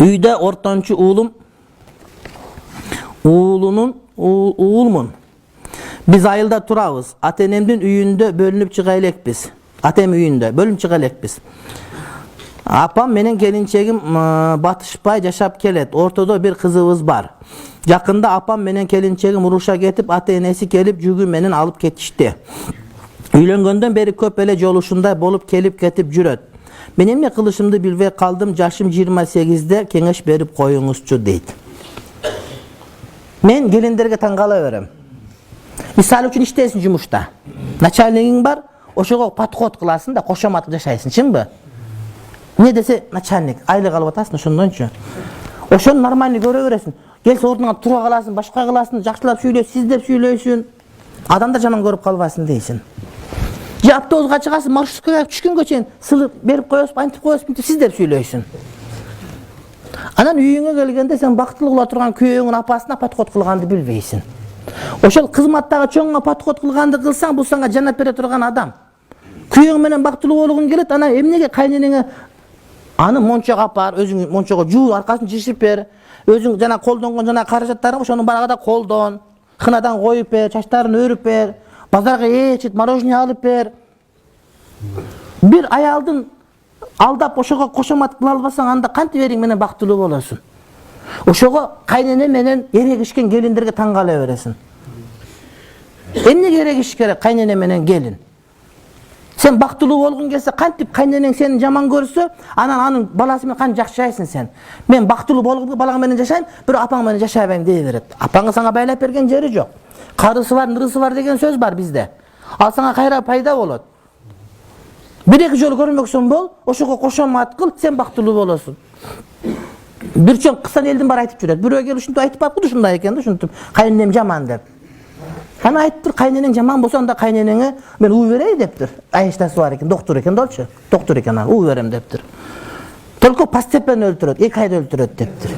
Үйde ortançı oğulmun. Biz ayılda turabız. Atenemdin üyünde bölünüp çıgaylek biz. Atem üyünde bölünüp çıgaylek biz. Apam menen kelinçegim batışpay yaşap kelet. Ortada bir kızımız var. Yakında apam menen kelinçegim uruşa getip ata enesi kelip jügü menen alıp ketişti. Üylөнгөндөн beri köp ele joluşunda bolup kelip ketip jüröt. Menem ne kılışımdı bilbey kaldım, yaşım 28'de kengeş berip koyuңuzçu deydi. Men gelinderge tangala verem. Misal üçün iştesin jumuşta. Начальнигиң бар, ошого подход кыласың да кошомат жашайсың, чынбы? Не десе начальник, айлык алып атасың ошондончу. Ошону нормально көрө бересиң. Келсе ордуңан тура каласың, башка кыласың, жакшылап сүйлөй, сиз деп сүйлөйсүң. Адамдар жаман көрүп калбасын дейсиң. Же автобуска чыгасың, маршруткага түшкөнгө чейин сылып берип коесуң, антип коесуң, сиз деп сүйлөйсүң. Анан үйүңө келгенде сен бактылуу кыла турган күйөөңүн апасына подход кылганды билбейсиң. Ошол кызматтагы чоңго подход кылганды кылсаң, бул сага жанап бере турган адам. Күйөөң менен бактылуу болгуң келет, анан эмнеге кайненеңе аны мончого апар, өзүң мончого жуу, аркасын жишип бер. Өзүң жана колдонгон жана каражаттарың ошонун барагында колдон. Хынадан коюп бер, чачтарын өрүп бер, базарга ээрчит мороженое алып бер. Бир аялдын алдап ошого кошомат кыла албасаң, анда кантип эриң менен бактылуу болосуң? Ошого кайнене менен эрегишкен келиндерге таң кала бересиң. Эмнеге эрегиш керек кайнене менен келин? Сен бактылуу болгуң келсе, кантип кайненең сени жаман көрсө, анан анын баласы менен кантип жашайсың сен? Мен бактылуу болгуп балаң менен жашайм, бирок апаң менен жашабайм дей берет. Апаңы сага байлап берген жери жок. Карысы бар, нырысы бар деген сөз бар бизде. Ал сага кайра пайда болот. Бир-эки жолу көрмөксүң бол, ошого кошомат кыл, сен бактылуу болосуң. Бир чоң кысан элдин баары айтып жүрөт. Бирөө келип ушинтип айтып барыпты, ушундай экен да, ушинтип кайненем жаман деп. Ана айтыптыр, кайненең жаман болсо анда кайненеңе мен уу берейин дептир. Айыштасы бар экен, доктор экен болчу. Доктор экен, уу берем дептир. Только постепенно өлтүрөт, 2 айда өлтүрөт дептир.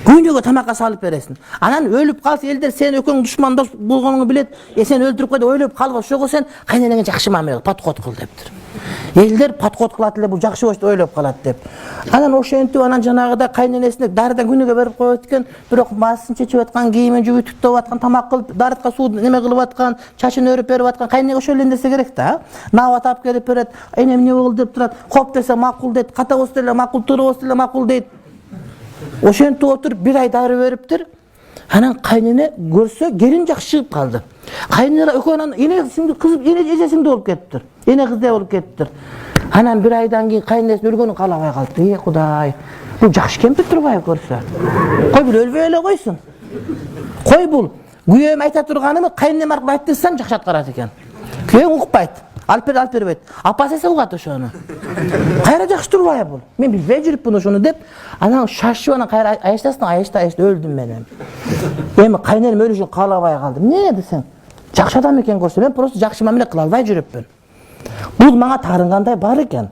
Күнөгө тамакка салып бересиң. Анан өлүп калса элдер сен экөөң душмандош болгонуңду билет, сен өлтүрүп койду, ойлоп калып, ошого сен кайненеңе жакшы мамиле кыл, подход кыл дептир. Элдер подход кылат эле, бул жакшы болчу ойлоп калат деп. Анан ошентип анан жанагыда кайненесине дарыдан күнөгө берип коет экен, бирок басын чечип аткан, кийимин жууп түктөп аткан, тамак кылып, дарытка суу неме кылып аткан, чачын өрүп берип аткан кайнеге ошол эле нерсе керек да. Набат алып келип берет, энем эмне болду деп турат, коп десе макул дейт, ката болсо деле макул, туура болсо деле макул дейт. Ошентип отуруп 1 ай дары бериптир. Анан кайнене көрсө, келин жакшы чыгып калды. Кайнене экөөнүн энесиңди кыз, эжесиңди болуп кетиптир. Эне кыздай болуп кетиптир. Анан 1 айдан кийин кайненеси өлгөнүн каалабай калды. Кудай, бул жакшы кемпир турбайбы көрсө? Кой бул өлбөй эле койсун. Кой бул күйөөм айта турганымы кайненем аркылуу айтсам жакшы аткарат экен. Күйөөң укпайт. Алып берет. Апасы эсе угат ошону. Кайра жакшы турбайбы бул? Мен билбей жүрүпмүн ошону деп, анан шашып анан кайра айыштасын, өлдүм менен. Эми кайненем өлүшүн каалабай калдым. Эмне десең? Жакшы адам экен көрсө, мен просто жакшы мамиле кыла албай жүрүпмүн. Бул мага таарынгандай бар экен.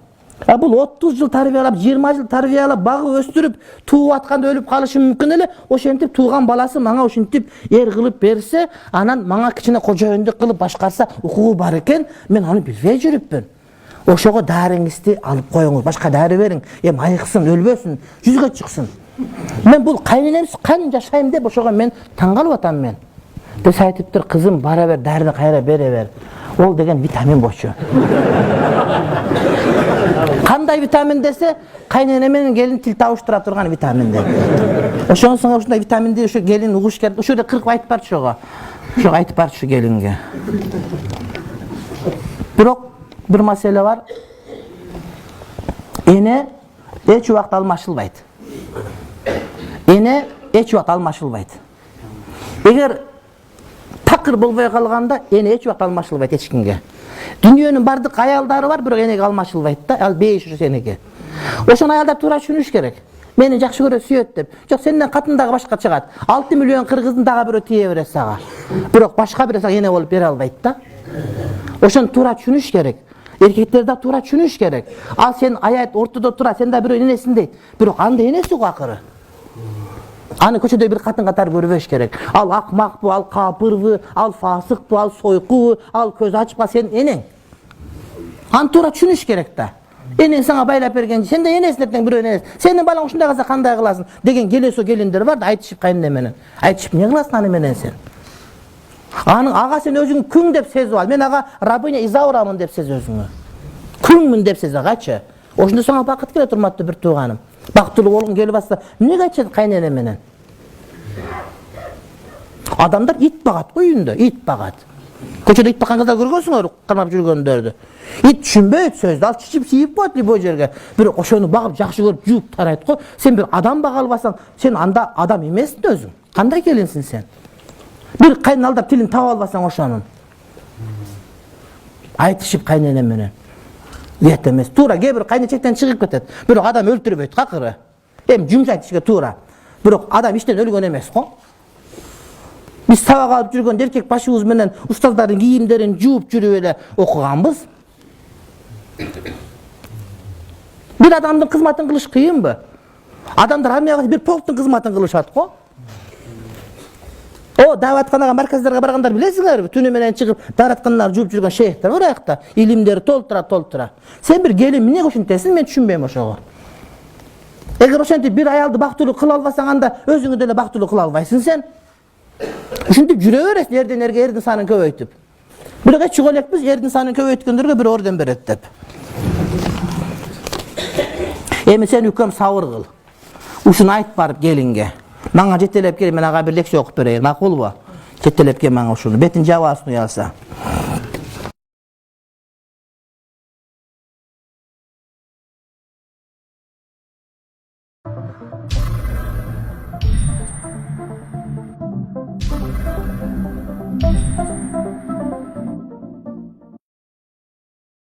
Бул 30 жыл тарбиялап, 20 жыл тарбиялап, багып өстүрүп, тууп атканда өлүп калышы мүмкүн эле. Ошентип тууган баласы мага ошентип эр кылып берсе, анан мага кичине кожоюндук кылып башкарса, укугу бар экен, мен аны билбей жүрүпмүн. Ошого дарыңызды алып коюңуз, башка дары бериң. Эми айыксын, өлбөсүн, жүзгө чыксын. Мен бул кайненемsiz кан жашайм деп ошого мен таң калып атам мен. Бес айтыптыр, кызым бара бер, дарыны кайра бере бер. Ол деген витамин болчу. Кандай витамин десе, кайнене менен келин тил табыштыра турган витамин деп. Ошонусуңа ушундай витаминди ошо келин угуш керек. Ошода 40 айтып барчы ошого. Ошого айтып барчы келинге. Бирок бир маселе бар. Эне эч убакыт алмашылбайт. Эне эч убакыт алмашылбайт. Эгер такыр болбой калганда эне эч убакыт алмашылбайт эч кимге. Дүйнөнүн бардык аялдары бар, бирок энеге алмашылбайт да, ал бейиш ошо энеге. Ошону аялдар туура түшүнүш керек. Мени жакшы көрөт, сүйөт деп. Жок, сенден катын дагы башка чыгат. 6 миллион кыргыздын дагы бирөө тие берет сага. Бирок башка бирөө сага эне болуп бере албайт да. Ошону туура түшүнүш керек. Эркектер да туура түшүнүш керек. Ал сен аят ортодо тура, сен да бирөө энесиң дейт. Бирок анда энеси го акыры. Аны көчөдө бир катын катары көрбөш керек. Ал акмакпы, ал капырбы, ал фасыкпы, ал сойкубу, ал көз ачпа, сен энең. Аны туура түшүнүш керек да. Enen sana baylap bergen, sen de eneslerden biri enes. Senin balan uşunda kalsa kanday kılasın degen gelesi o gelinler var da aytışıp kayınla menen. Aytışıp ne kılasın anı menen sen? Anın ağa sen özüңü küң dep sezip al. Men ağa Rabbiňe izawramın dep sez özüňü. Küңmün dep sez agaçı. Oşunda sana bakıt kele turmatdy bir tuğanım. Baktulu bolun gelip bassa, ne kaçat kaynana menen? Adamlar it bagat koyunda, it bagat. Koçada it bakan kızlar görgönsüňөр, karmap жүрgönlerdi. It düşünbeyt sözdü, al çiçip siyip koyatly bu jerge. Bir oşonu bagıp jakşı görüp juup tarayt ko. Sen bir adam baga albasaň, sen anda adam emessin özüň. Kanday gelinsin sen? Bir kaynana aldap tilin tap albasaň oşonun. Aytışıp kaynana menen. Yetemez. Tuğra gebir kaynaçekten çıkıp ketet. Bir adam öldürüp kakırı. Hem jumşayt işe tuğra. Bir adam işten ölgön emes ko. Biz sabak alıp жүрgön erkek başыбыз menen ustazların giyimlerin juup жүрüp ele okuganbız. Bir adamdın kızmatın kılış kıyınbı? Adamlar armiyaga bir polktun kızmatın kılışat ko. O dawatkanaga merkezlerge barganlar bilesiňerbi? Tünü menen çıkıp daratkanlar juup жүрgön şeyhler o ayakta. İlimleri toltura. Sen bir gelin mine goşuntesin, men düşünbeyim oşogo. Eger oşenti bir ayaldy baktuluk kıla albasaň anda özüňi dele baktuluk kıla albaýsın sen. Şuntip jüre beres erden erge erdin sanyny köpeytip. Bir de çykolekmiz erdin sanyny köpeytgenlerge bir orden beret dep. Emi sen ükem sabır kıl. Uşunu ayt barıp gelinge. Maňa jetelep kel, men aga bir leksiýa okup bereyim, makul ba? Jetelep kel maňa uşunu, betin jawasyny ýalsa.